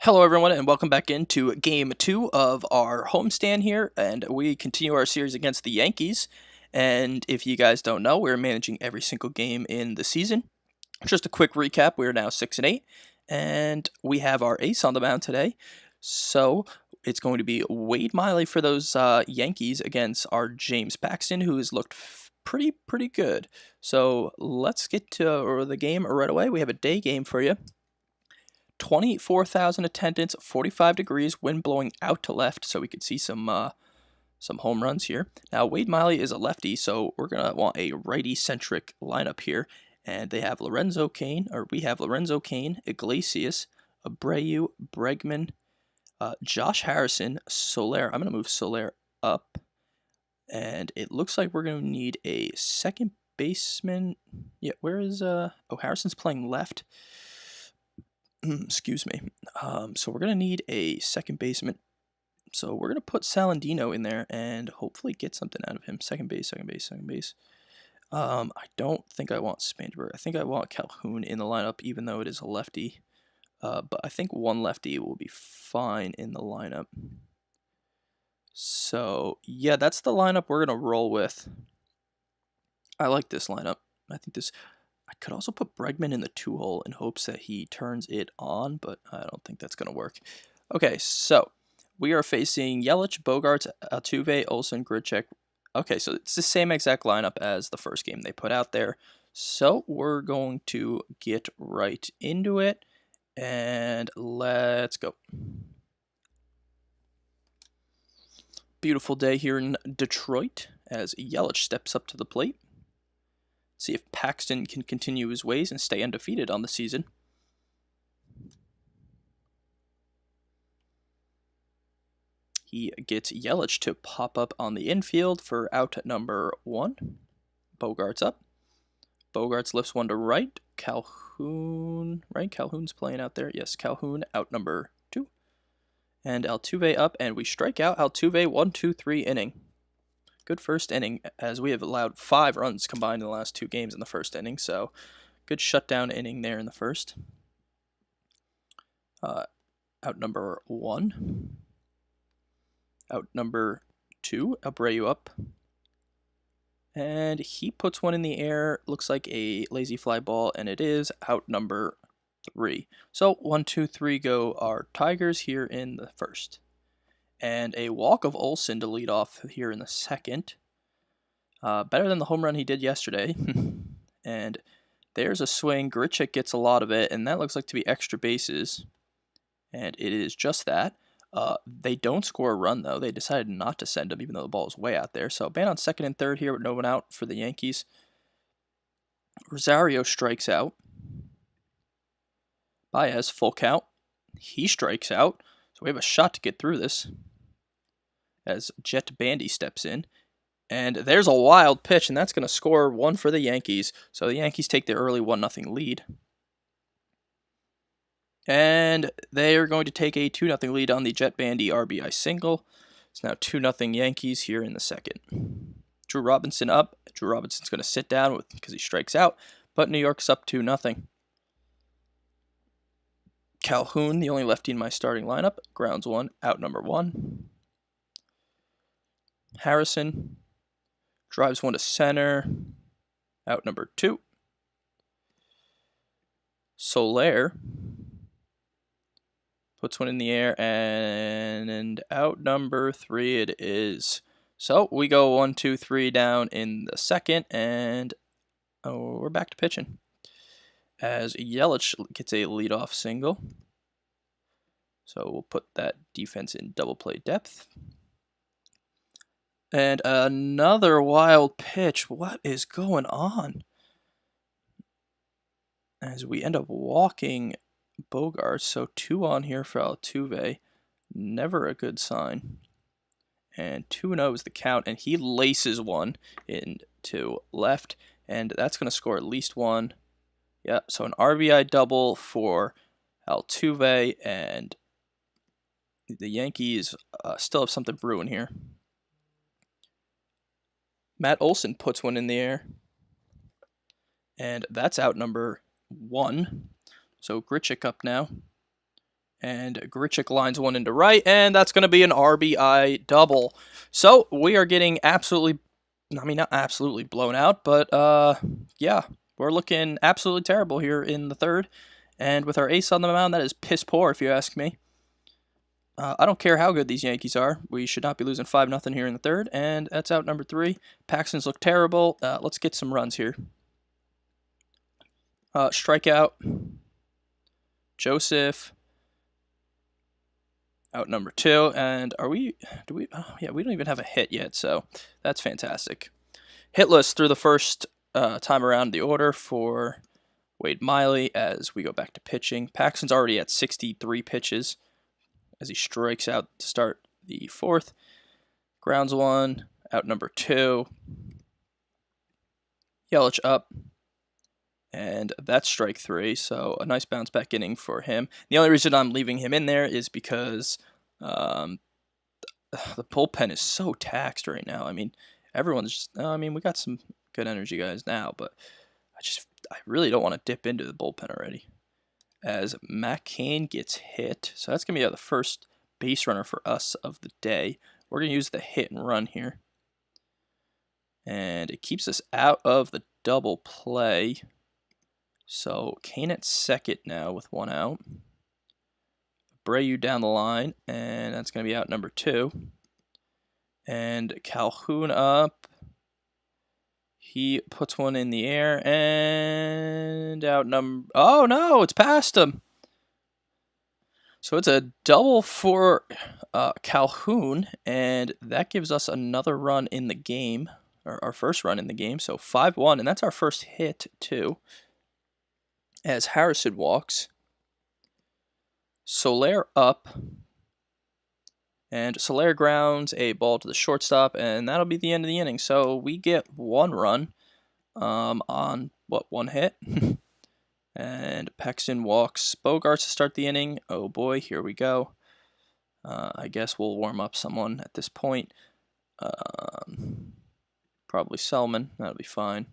Hello everyone and welcome back into game 2 of our homestand here, and we continue our series against the Yankees. And if you guys don't know, we're managing every single game in the season. Just a quick recap, we're now 6-8 and we have our ace on the mound today. So it's going to be Wade Miley for those Yankees against our James Paxton, who has looked pretty good. So let's get to the game right away. We have a day game for you. 24,000 attendance, 45 degrees, wind blowing out to left, so we could see some home runs here. Now, Wade Miley is a lefty, so we're going to want a righty-centric lineup here. And they have we have Lorenzo Cain, Iglesias, Abreu, Bregman, Josh Harrison, Soler. I'm going to move Soler up. And it looks like we're going to need a second baseman. Yeah, where is... Harrison's playing left. Excuse me. So we're going to need a second baseman. So we're going to put Salandino in there and hopefully get something out of him. Second base. I don't think I want Spangenberg. I think I want Calhoun in the lineup, even though it is a lefty. But I think one lefty will be fine in the lineup. So, yeah, that's the lineup we're going to roll with. I like this lineup. I could also put Bregman in the 2-hole in hopes that he turns it on, but I don't think that's going to work. Okay, so we are facing Yelich, Bogarts, Altuve, Olsen, Grichuk. Okay, so it's the same exact lineup as the first game they put out there. So we're going to get right into it, and let's go. Beautiful day here in Detroit as Yelich steps up to the plate. See if Paxton can continue his ways and stay undefeated on the season. He gets Yelich to pop up on the infield for out number 1. Bogarts up. Bogarts lifts one to right. Calhoun, right? Calhoun's playing out there. Yes, Calhoun out number 2. And Altuve up, and we strike out Altuve 1-2-3 inning. Good first inning, as we have allowed 5 runs combined in the last 2 games in the first inning, so good shutdown inning there in the first. Out number 1. Out number 2, Abreu up. And he puts one in the air, looks like a lazy fly ball, and it is out number 3. So 1, 2, 3 go our Tigers here in the first. And a walk of Olsen to lead off here in the second. Better than the home run he did yesterday. And there's a swing. Grichuk gets a lot of it, and that looks like to be extra bases. And it is just that. They don't score a run, though. They decided not to send him, even though the ball is way out there. So, man on second and third here with no one out for the Yankees. Rosario strikes out. Baez, full count. He strikes out. So we have a shot to get through this as Jet Bandy steps in. And there's a wild pitch, and that's going to score 1 for the Yankees. So the Yankees take the early 1-0 lead. And they are going to take a 2-0 lead on the Jet Bandy RBI single. It's now 2-0 Yankees here in the second. Drew Robinson up. Drew Robinson's going to sit down because he strikes out, but New York's up 2-0. Calhoun, the only lefty in my starting lineup, grounds 1, out number 1. Harrison drives one to center, out number 2. Soler puts one in the air, and out number 3 it is. So we go 1, 2, 3 down in the second, and we're back to pitching. As Yelich gets a leadoff single. So we'll put that defense in double play depth. And another wild pitch. What is going on? As we end up walking Bogarts. So 2 on here for Altuve. Never a good sign. And 2-0 is the count. And he laces one into left. And that's going to score at least 1. Yeah, so an RBI double for Altuve, and the Yankees still have something brewing here. Matt Olson puts one in the air, and that's out number 1. So Grichuk up now. And Grichuk lines one into right, and that's going to be an RBI double. So we are getting absolutely, I mean, not absolutely blown out, but yeah, we're looking absolutely terrible here in the third. And with our ace on the mound, that is piss poor, if you ask me. I don't care how good these Yankees are. We should not be losing 5-0 here in the third, and that's out number 3. Paxton's look terrible. Let's get some runs here. Strikeout. Joseph. Out number 2, and oh yeah, we don't even have a hit yet, so that's fantastic. Hitless through the first time around the order for Wade Miley as we go back to pitching. Paxton's already at 63 pitches as he strikes out to start the 4th. Grounds 1, out number 2. Yelich up, and that's strike 3, so a nice bounce back inning for him. The only reason I'm leaving him in there is because the bullpen is so taxed right now. I mean, everyone's just, we got some good energy guys now, but I really don't want to dip into the bullpen already. As Matt Cain gets hit, so that's going to be the first base runner for us of the day. We're going to use the hit and run here. And it keeps us out of the double play. So Cain at second now with 1 out. Abreu down the line, and that's going to be out number 2. And Calhoun up. He puts one in the air, and out number... Oh, no, it's past him. So it's a double for Calhoun, and that gives us another run in the game, or our first run in the game. So 5-1, and that's our first hit, too. As Harrison walks. Soler up. And Soler grounds a ball to the shortstop, and that'll be the end of the inning. So we get 1 run on, 1 hit? And Paxton walks Bogarts to start the inning. Oh boy, here we go. I guess we'll warm up someone at this point. Probably Selman. That'll be fine.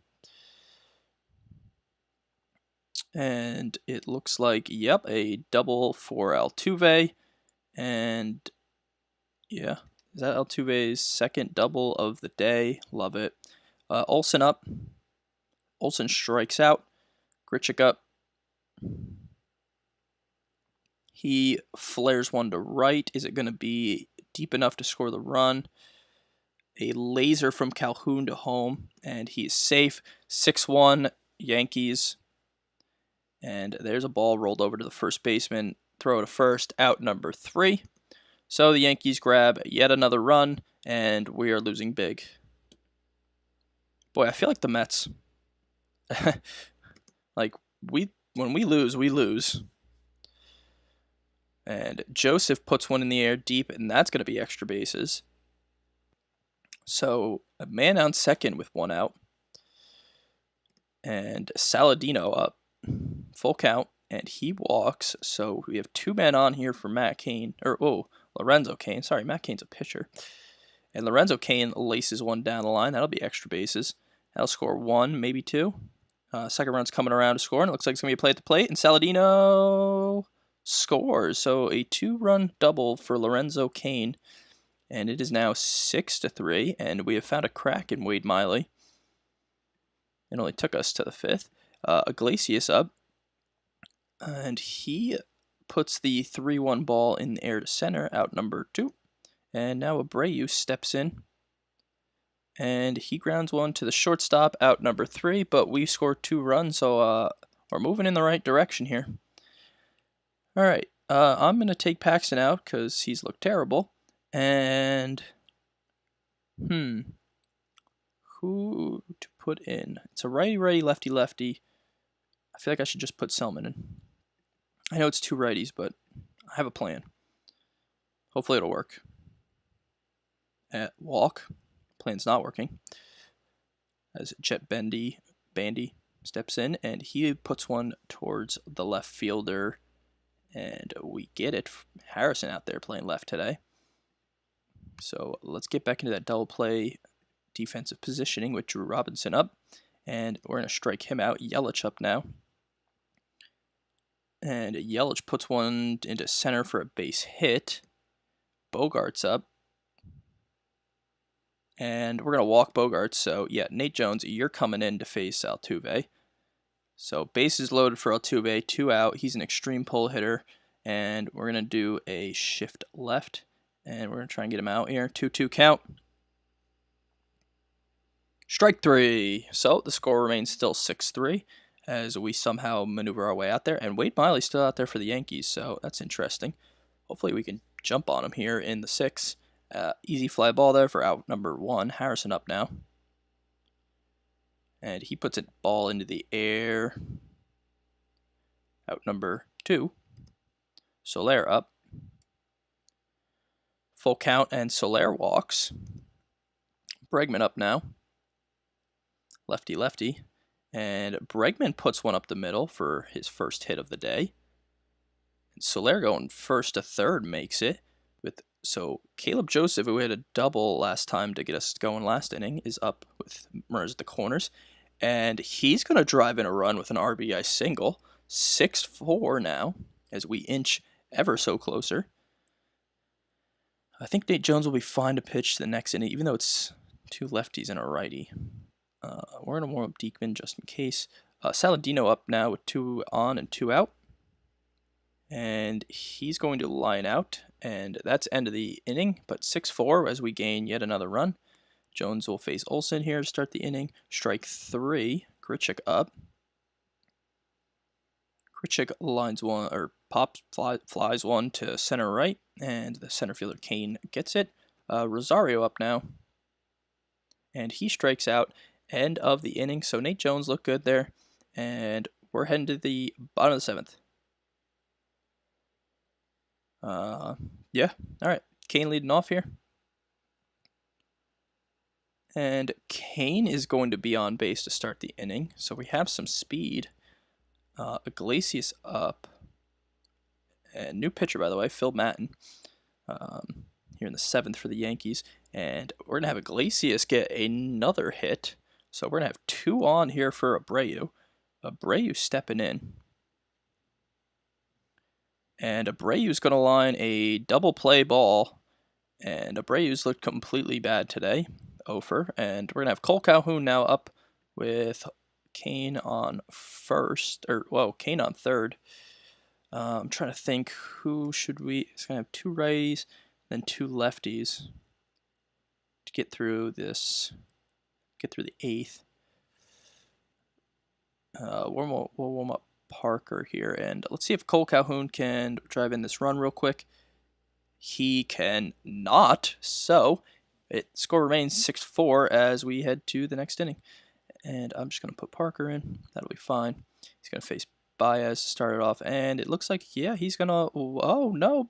And it looks like, yep, a double for Altuve. And yeah, is that Altuve's second double of the day? Love it. Olsen up. Olsen strikes out. Grichuk up. He flares one to right. Is it going to be deep enough to score the run? A laser from Calhoun to home, and he is safe. 6-1 Yankees. And there's a ball rolled over to the first baseman. Throw to first, out number 3. So the Yankees grab yet another run, and we are losing big. Boy, I feel like the Mets. When we lose, we lose. And Joseph puts one in the air deep, and that's going to be extra bases. So a man on second with 1 out. And Saladino up. Full count, and he walks. So we have 2 men on here for Matt Cain. Lorenzo Cain. Sorry, Matt Cain's a pitcher. And Lorenzo Cain laces one down the line. That'll be extra bases. That'll score 1, maybe 2. Second run's coming around to score, and it looks like it's going to be a play at the plate. And Saladino scores. So a 2-run double for Lorenzo Cain. And it is now 6-3, and we have found a crack in Wade Miley. It only took us to the 5th. Iglesias up, and he puts the 3-1 ball in the air to center, out number 2. And now Abreu steps in, and he grounds one to the shortstop, out number 3, but we score 2 runs, so we're moving in the right direction here. All right, I'm going to take Paxton out because he's looked terrible, and who to put in? It's a righty-righty, lefty-lefty. I feel like I should just put Selman in. I know it's 2 righties, but I have a plan. Hopefully it'll work. At walk. Plan's not working. As Jet Bandy steps in, and he puts one towards the left fielder. And we get it. Harrison out there playing left today. So let's get back into that double play defensive positioning with Drew Robinson up. And we're going to strike him out. Yelich up now. And Yelich puts one into center for a base hit. Bogart's up. And we're going to walk Bogarts. So, yeah, Nate Jones, you're coming in to face Altuve. So, bases loaded for Altuve, 2 out. He's an extreme pull hitter. And we're going to do a shift left. And we're going to try and get him out here. 2-2 count. Strike 3. So, the score remains still 6-3 as we somehow maneuver our way out there. And Wade Miley's still out there for the Yankees, so that's interesting. Hopefully we can jump on him here in the 6th. Easy fly ball there for out number 1. Harrison up now. And he puts a ball into the air. Out number 2. Soler up. Full count and Soler walks. Bregman up now. Lefty, lefty. And Bregman puts one up the middle for his first hit of the day. And Soler going first to third makes it. So Caleb Joseph, who hit a double last time to get us going last inning, is up with runners at the corners. And he's going to drive in a run with an RBI single. 6-4 now as we inch ever so closer. I think Nate Jones will be fine to pitch the next inning, even though it's 2 lefties and a righty. We're going to warm up Diekman just in case. Saladino up now with 2 on and 2 out. And he's going to line out. And that's end of the inning. But 6-4 as we gain yet another run. Jones will face Olsen here to start the inning. Strike 3. Grichuk up. Grichuk lines one, or flies one to center right. And the center fielder Kane gets it. Rosario up now. And he strikes out. End of the inning. So Nate Jones looked good there. And we're heading to the bottom of the 7th. Yeah. All right. Kane leading off here. And Kane is going to be on base to start the inning. So we have some speed. Iglesias up. And new pitcher, by the way, Phil Matten. Here in the 7th for the Yankees. And we're going to have Iglesias get another hit. So we're going to have 2 on here for Abreu. Abreu stepping in. And Abreu's going to line a double play ball. And Abreu's looked completely bad today. Over. And we're going to have Cole Calhoun now up with Kane on first. Kane on third. I'm trying to think who should we... It's going to have 2 righties, then 2 lefties to get through this... Get through the 8th. We'll warm up Parker here, and let's see if Cole Calhoun can drive in this run real quick. He can not, so score remains 6-4 as we head to the next inning. And I'm just going to put Parker in. That'll be fine. He's going to face Baez to start it off, and it looks like, yeah, he's going to... Oh, no.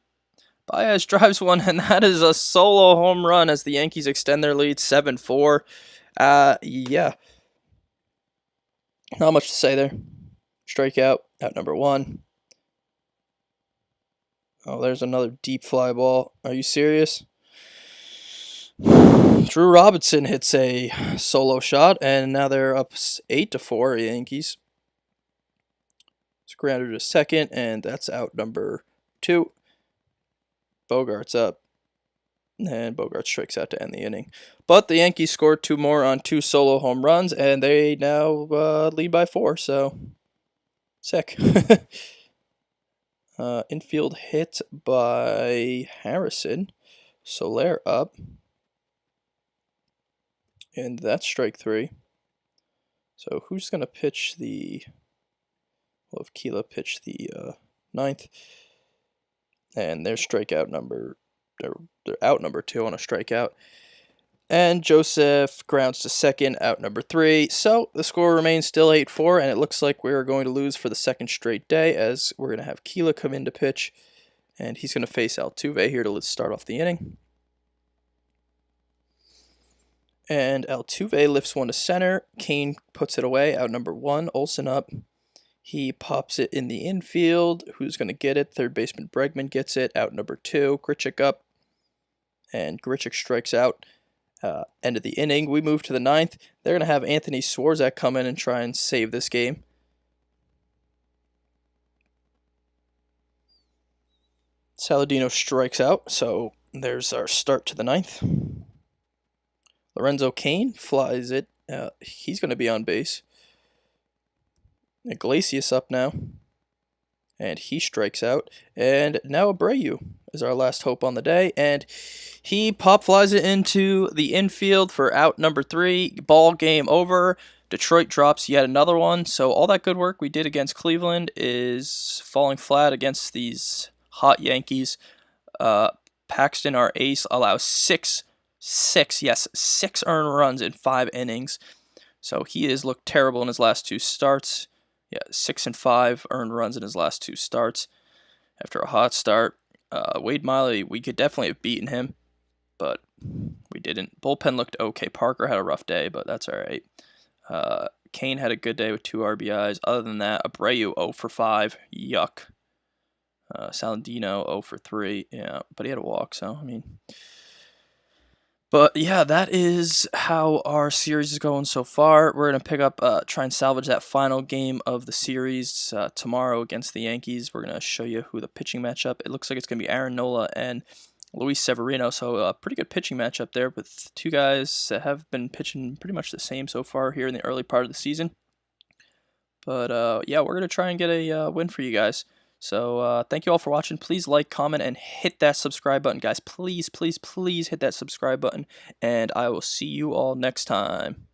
Baez drives one, and that is a solo home run as the Yankees extend their lead 7-4. Yeah. Not much to say there. Strikeout, out number 1. Oh, there's another deep fly ball. Are you serious? Drew Robinson hits a solo shot, and now they're up 8-4, Yankees. It's grounded to second, and that's out number 2. Bogart's up. And Bogart strikes out to end the inning. But the Yankees scored 2 more on 2 solo home runs, and they now lead by 4, so sick. Infield hit by Harrison. Soler up. And that's strike 3. So who's going to pitch the... We'll have Keela pitch the 9th. And their strikeout number... They're out number 2 on a strikeout. And Joseph grounds to second, out number 3. So the score remains still 8-4, and it looks like we're going to lose for the 2nd straight day, as we're going to have Keela come in to pitch. And he's going to face Altuve here to start off the inning. And Altuve lifts one to center. Kane puts it away, out number 1. Olsen up. He pops it in the infield. Who's going to get it? Third baseman Bregman gets it, out number 2. Grichuk up. And Grichuk strikes out. End of the inning. We move to the 9th. They're going to have Anthony Swarzak come in and try and save this game. Saladino strikes out, so there's our start to the ninth. Lorenzo Cain flies it. He's going to be on base. Iglesias up now. And he strikes out. And now Abreu is our last hope on the day. And he pop flies it into the infield for out number 3. Ball game over. Detroit drops yet another one. So all that good work we did against Cleveland is falling flat against these hot Yankees. Paxton, our ace, allows six earned runs in 5 innings. So he has looked terrible in his last 2 starts. Yeah, 6 and 5 earned runs in his last 2 starts after a hot start. Wade Miley, we could definitely have beaten him, but we didn't. Bullpen looked okay. Parker had a rough day, but that's all right. Kane had a good day with 2 RBIs. Other than that, Abreu 0 for 5. Yuck. Saladino 0 for 3. Yeah, but he had a walk, so I mean. But yeah, that is how our series is going so far. We're going to pick up, try and salvage that final game of the series tomorrow against the Yankees. We're going to show you who the pitching matchup. It looks like it's going to be Aaron Nola and Luis Severino. So a pretty good pitching matchup there with 2 guys that have been pitching pretty much the same so far here in the early part of the season. But yeah, we're going to try and get a win for you guys. So thank you all for watching. Please like, comment, and hit that subscribe button, guys. Please, please, please hit that subscribe button. And I will see you all next time.